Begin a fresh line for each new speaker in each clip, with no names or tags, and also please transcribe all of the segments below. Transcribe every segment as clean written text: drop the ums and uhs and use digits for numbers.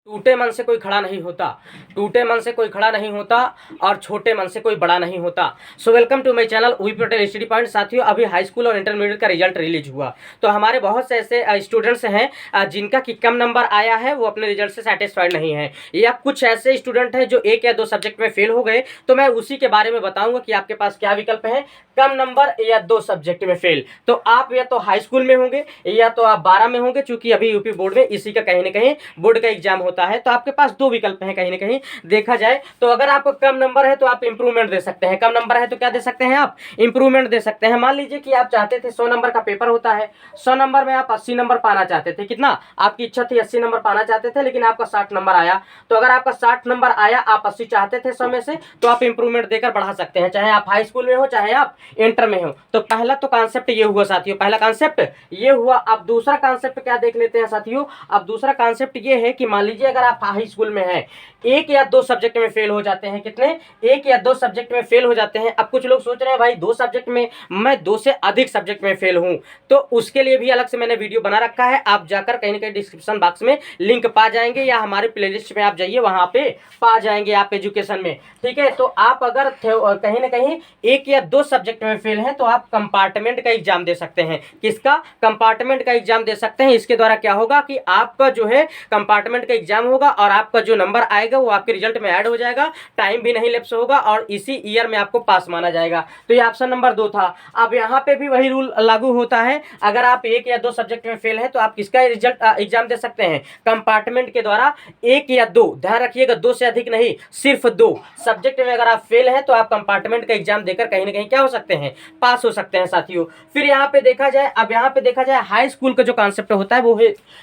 टूटे मन से कोई खड़ा नहीं होता, टूटे मन से कोई खड़ा नहीं होता और छोटे मन से कोई बड़ा नहीं होता। So welcome to my channel V Patel study point. साथियों, अभी हाई स्कूल और इंटरमीडिएट का रिजल्ट रिलीज हुआ, तो हमारे बहुत से ऐसे स्टूडेंट्स हैं जिनका कि कम नंबर आया है, वो अपने रिजल्ट से सेटिस्फाइड नहीं है, या कुछ ऐसे स्टूडेंट हैं जो एक या दो सब्जेक्ट में फेल हो गए। तो मैं उसी के बारे में बताऊंगा कि आपके पास क्या विकल्प है, कम नंबर या दो सब्जेक्ट में फेल। तो आप या तो हाई स्कूल में होंगे या तो आप 12 में होंगे, चूंकि अभी यूपी बोर्ड में इसी का कहीं ना कहीं बोर्ड का एग्जाम होता है। तो आपके पास दो विकल्प हैं कहीं ना कहीं देखा जाए तो। अगर आपको कम नंबर है तो आप इंप्रूवमेंट दे सकते हैं, कम नंबर है तो क्या दे सकते हैं, आप इंप्रूवमेंट दे सकते हैं। मान लीजिए कि आप चाहते थे 100 नंबर का पेपर होता है, 100 नंबर में आप 80 नंबर पाना चाहते थे। कितना आपकी इच्छा थी, 80 नंबर पाना चाहते थे, लेकिन आपका 60 नंबर आया। तो अगर आपका 60 नंबर आया, आप 80 चाहते थे 100 में से, तो आप इंप्रूवमेंट देकर बढ़ा सकते हैं, चाहे आप हाई स्कूल में हो चाहे आप इंटर में हो। तो पहला तो कॉन्सेप्ट ये हुआ साथियों, पहला कॉन्सेप्ट ये हुआ। अब दूसरा कॉन्सेप्ट क्या देख लेते हैं साथियों। अब दूसरा कॉन्सेप्ट ये है कि मान लीजिए अगर आप हाई स्कूल में हैं, एक या दो सब्जेक्ट में फेल हो जाते हैं। कितने, एक या दो सब्जेक्ट में फेल हो जाते हैं। अब कुछ लोग सोच रहे हैं भाई दो सब्जेक्ट में, मैं दो से अधिक सब्जेक्ट में फेल हूं, तो उसके लिए भी अलग से मैंने वीडियो बना रखा है। आप जाकर कहीं ना कहीं डिस्क्रिप्शन बॉक्स में लिंक पा जाएंगे, या हमारे प्लेलिस्ट में आप जाइए, वहां पे पा जाएंगे आप एजुकेशन में। ठीक है, तो आप अगर कहीं ना कहीं एक या दो सब्जेक्ट में फेल हैं तो आप कंपार्टमेंट का एग्जाम दे सकते हैं। किसका, कंपार्टमेंट का एग्जाम दे सकते हैं। इसके द्वारा क्या होगा कि आपका जो है कंपार्टमेंट का एग्जाम होगा और आपका जो नंबर आएगा वो आपके रिजल्ट में ऐड हो जाएगा, टाइम भी नहीं लैप्स होगा और इसी ईयर में आपको पास माना जाएगा। तो ये ऑप्शन नंबर 2 था। अब यहाँ पे भी वही रूल लागू होता है। अगर आप एक या दो सब्जेक्ट में फेल हैं तो आप किसका रिजल्ट एग्जाम दे सकते हैं, कंपार्टमेंट के द्वारा। एक या दो, ध्यान रखिएगा, दो से अधिक नहीं, सिर्फ दो सब्जेक्ट में अगर आप फेल हैं तो आप कंपार्टमेंट का एग्जाम देकर कहीं ना कहीं क्या हो सकते हैं, पास हो सकते हैं साथियों। फिर यहाँ पे देखा जाए, अब यहाँ पे देखा जाए हाई स्कूल का जो कॉन्सेप्ट होता है वो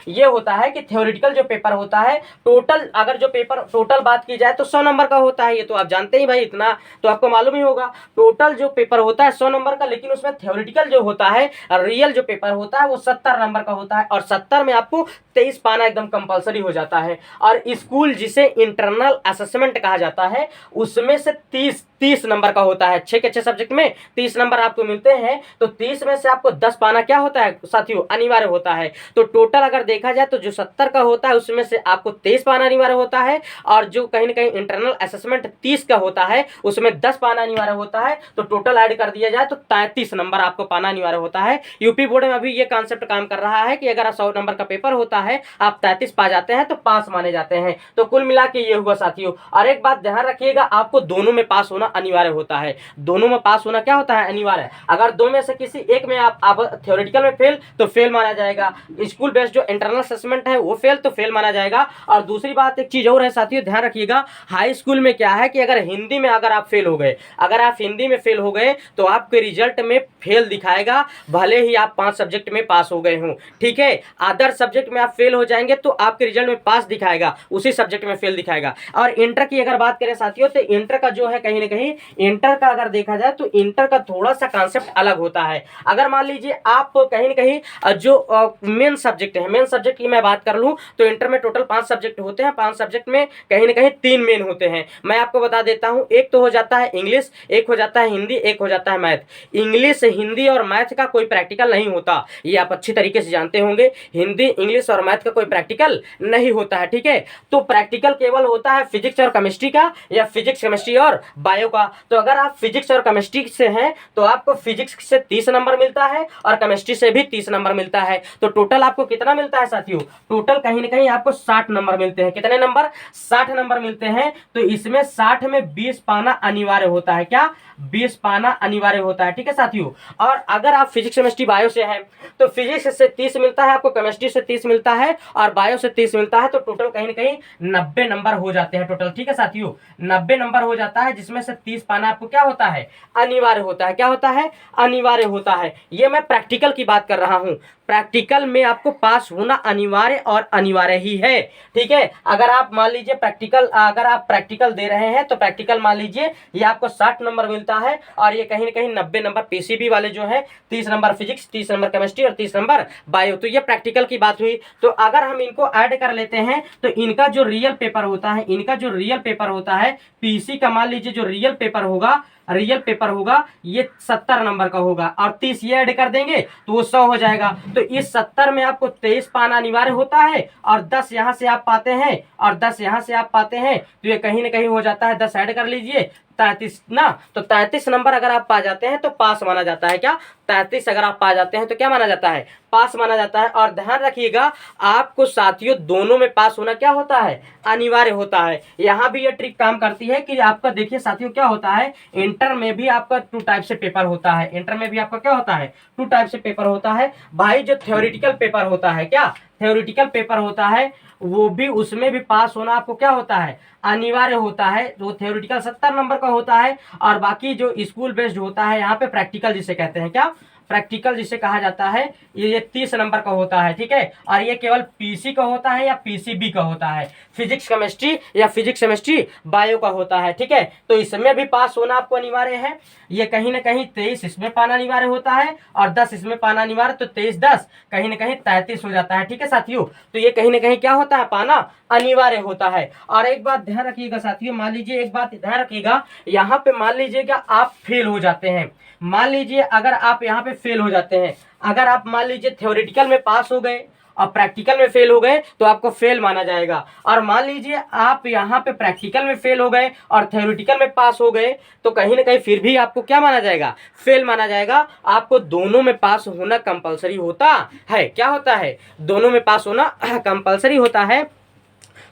ये होता है कि थ्योरेटिकल जो पेपर होता है, टोटल अगर जो पेपर टोटल बात की जाए तो 100 नंबर का होता है। ये तो आप जानते ही भाई, इतना तो आपको मालूम ही होगा। टोटल जो पेपर होता है 100 नंबर का, लेकिन उसमें थ्योरेटिकल जो होता है, रियल जो पेपर होता है वो 70 नंबर का होता है, और 70 में आपको 23 पाना एकदम कंपलसरी हो जाता है। और स्कूल जिसे इंटरनल असेसमेंट कहा जाता है, उसमें से 30 नंबर का होता है। 6 के 6 सब्जेक्ट में 30 नंबर आपको मिलते हैं, तो 30 में से आपको 10 पाना क्या होता है साथियों, अनिवार्य होता है। तो टोटल अगर देखा जाए तो जो 70 का होता है उसमें से आपको 23 पाना अनिवार्य होता है, और जो कहीं ना कहीं इंटरनल असेसमेंट 30 का होता है उसमें 10 पाना अनिवार्य होता है। तो टोटल ऐड कर दिया जाए तो 33 नंबर आपको पाना अनिवार्य होता है। यूपी बोर्ड में अभी ये कॉन्सेप्ट काम कर रहा है कि अगर 100 नंबर का पेपर होता है, आप 33 पा जाते हैं तो पास माने जाते हैं। तो कुल मिला के ये हुआ साथियों। और एक बात ध्यान रखिएगा, आपको दोनों में पास होना अनिवार्य होता है। दोनों में पास होना क्या होता है, अनिवार्य। अगर दो में से किसी एक में आप थ्योरेटिकल में फेल तो फेल माना जाएगा, स्कूल बेस्ड जो इंटरनल असेसमेंट है वो फेल तो फेल माना जाएगा। और दूसरी बात एक चीज और है साथियों, ध्यान रखिएगा, हाई स्कूल में क्या है कि अगर हिंदी में अगर आप फेल हो गए, अगर आप हिंदी में फेल हो गए तो आपके रिजल्ट में फेल दिखाएगा, भले ही आप 5 सब्जेक्ट में पास हो गए हों। ठीक है, अदर सब्जेक्ट में आप फेल हो जाएंगे तो आपके रिजल्ट में पास दिखाएगा, उसी सब्जेक्ट में फेल दिखाएगा। और इंटर की अगर बात करें साथियों, तो इंटर का जो है कहीं ना कहीं, इंटर का अगर देखा जाए तो इंटर का थोड़ा सा कॉन्सेप्ट अलग होता है। अगर मान लीजिए आप कहीं ना कहीं जो मेन सब्जेक्ट है, मेन सब्जेक्ट की मैं बात कर लूं तो इंटर में टोटल 5 सब्जेक्ट होते हैं, 5 सब्जेक्ट में कहीं ना कहीं 3 मेन होते हैं। मैं आपको बता देता हूं, एक तो हो जाता है इंग्लिश, एक हो जाता है हिंदी, एक हो जाता है मैथ। इंग्लिश, हिंदी और मैथ का कोई प्रैक्टिकल नहीं होता, ये आप अच्छी तरीके से जानते होंगे। हिंदी, इंग्लिश और मैथ का कोई प्रैक्टिकल नहीं होता है। ठीक है, तो प्रैक्टिकल केवल होता है फिजिक्स और केमिस्ट्री का, या फिजिक्स, केमिस्ट्री और बायो का। तो अगर आप फिजिक्स और केमिस्ट्री से हैं तो आपको फिजिक्स से 30 नंबर मिलता है और केमिस्ट्री से भी 30 नंबर मिलता है। तो टोटल आपको कितना मिलता है साथियों, टोटल कहीं ना कहीं आपको 60 नंबर मिलते हैं। कितने नंबर, 60 नंबर मिलते हैं। तो इसमें 60 में 20 पाना अनिवार्य होता है। क्या, 20 पाना अनिवार्य होता है। ठीक है साथियों। और अगर आप फिजिक्स, केमिस्ट्री, बायो से हैं तो फिजिक्स से 30 मिलता है आपको, केमिस्ट्री से 30 मिलता है और बायो से 30 मिलता है। तो टोटल कहीं ना कहीं 90 नंबर हो जाते हैं टोटल। ठीक है साथियों, 90 नंबर हो जाता है, जिसमें से 30 पाना आपको क्या होता है, अनिवार्य होता है। क्या होता है, अनिवार्य होता है। ये मैं प्रैक्टिकल की बात कर रहा हूं, प्रैक्टिकल में आपको पास होना अनिवार्य और अनिवार्य ही है। ठीक है, अगर आप मान लीजिए प्रैक्टिकल, अगर आप प्रैक्टिकल दे रहे हैं तो प्रैक्टिकल मान लीजिए ये आपको 60 नंबर मिलता है, और ये कहीं ना कहीं 90 नंबर पीसीबी वाले जो है, 30 नंबर फिजिक्स, 30 नंबर केमिस्ट्री और 30 नंबर बायो। तो ये प्रैक्टिकल की बात हुई। तो अगर हम इनको ऐड कर लेते हैं तो इनका जो रियल पेपर होता है, इनका जो रियल पेपर होता है, पीसी का मान लीजिए जो रियल पेपर होगा रियल पेपर होगा ये 70 नंबर का होगा और 30 ये ऐड कर देंगे तो वो 100 हो जाएगा। तो इस 70 में आपको 23 पाना अनिवार्य होता है और 10 यहाँ से आप पाते हैं और 10 यहाँ से आप पाते हैं, तो ये कहीं ना कहीं हो जाता है, 10 ऐड कर लीजिए 33 ना। तो 33 नंबर अगर आप पा जाते हैं तो पास माना जाता है। क्या 33 अगर आप पा जाते हैं तो क्या माना जाता है? पास माना जाता है। और ध्यान रखिएगा आपको साथियों दोनों में पास होना क्या होता है? अनिवार्य होता है। यहाँ भी ये ट्रिक काम करती है कि आपका देखिए साथियों क्या होता है, इंटर में भी आपका 2 टाइप से पेपर होता है। इंटर में भी आपका क्या होता है? 2 टाइप से पेपर होता है भाई। जो थ्योरेटिकल पेपर होता है, क्या थ्योरेटिकल पेपर होता है, वो भी उसमें भी पास होना आपको क्या होता है? अनिवार्य होता है। जो थ्योरेटिकल 70 नंबर का होता है और बाकी जो स्कूल बेस्ड होता है यहाँ पे प्रैक्टिकल जिसे कहते हैं, क्या प्रैक्टिकल जिसे कहा जाता है, ये 30 नंबर का होता है। ठीक है, और ये केवल पीसी का होता है या पीसीबी का होता है, फिजिक्स केमिस्ट्री या फिजिक्स केमिस्ट्री बायो का होता है। ठीक है, तो इसमें भी पास होना आपको अनिवार्य है। ये कहीं ना कहीं 23 इसमें पाना अनिवार्य होता है और 10 इसमें पाना अनिवार्य, तो 23 10 कहीं ना कहीं 33 हो जाता है। ठीक है साथियों, तो ये कहीं ना कहीं क्या होता है? पाना अनिवार्य होता है। और एक बात ध्यान रखिएगा साथियों, मान लीजिए एक बात ध्यान रखिएगा, यहाँ पे मान लीजिएगा आप फेल हो जाते हैं। मान लीजिए अगर आप यहाँ पे फेल हो जाते हैं, अगर आप मान लीजिए थ्योरेटिकल में पास हो गए और प्रैक्टिकल में फेल हो गए तो आपको फेल माना जाएगा। और मान लीजिए आप यहाँ पे प्रैक्टिकल में फेल हो गए और थ्योरेटिकल में पास हो गए तो कहीं ना कहीं फिर भी आपको क्या माना जाएगा? फेल माना जाएगा। आपको दोनों में पास होना कंपलसरी होता है। क्या होता है? दोनों में पास होना कंपलसरी होता है।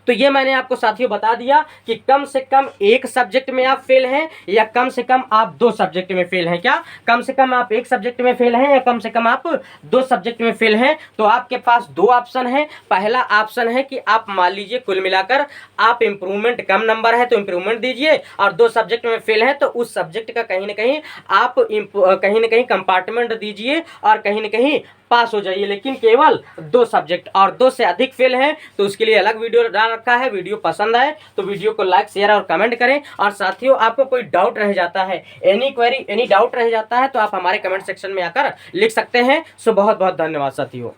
तो ये मैंने आपको साथियों बता दिया कि कम से कम एक सब्जेक्ट में आप फेल हैं या कम से कम आप 2 सब्जेक्ट में फेल हैं। क्या कम से कम आप एक सब्जेक्ट में फेल हैं या कम से कम आप 2 सब्जेक्ट में फेल हैं? तो आपके पास 2 ऑप्शन है। पहला ऑप्शन है कि आप मान लीजिए कुल मिलाकर आप इंप्रूवमेंट कम नंबर है तो इंप्रूवमेंट दीजिए, और 2 सब्जेक्ट में फेल है तो उस सब्जेक्ट का कहीं ना कहीं आप कहीं ना कहीं कंपार्टमेंट दीजिए और कहीं ना कहीं पास हो जाइए। लेकिन केवल 2 सब्जेक्ट और 2 से अधिक फेल हैं तो उसके लिए अलग वीडियो डाल रखा है। वीडियो पसंद आए तो वीडियो को लाइक शेयर और कमेंट करें। और साथियों आपको कोई डाउट रह जाता है, एनी क्वेरी एनी डाउट रह जाता है तो आप हमारे कमेंट सेक्शन में आकर लिख सकते हैं। सो बहुत बहुत धन्यवाद साथियों।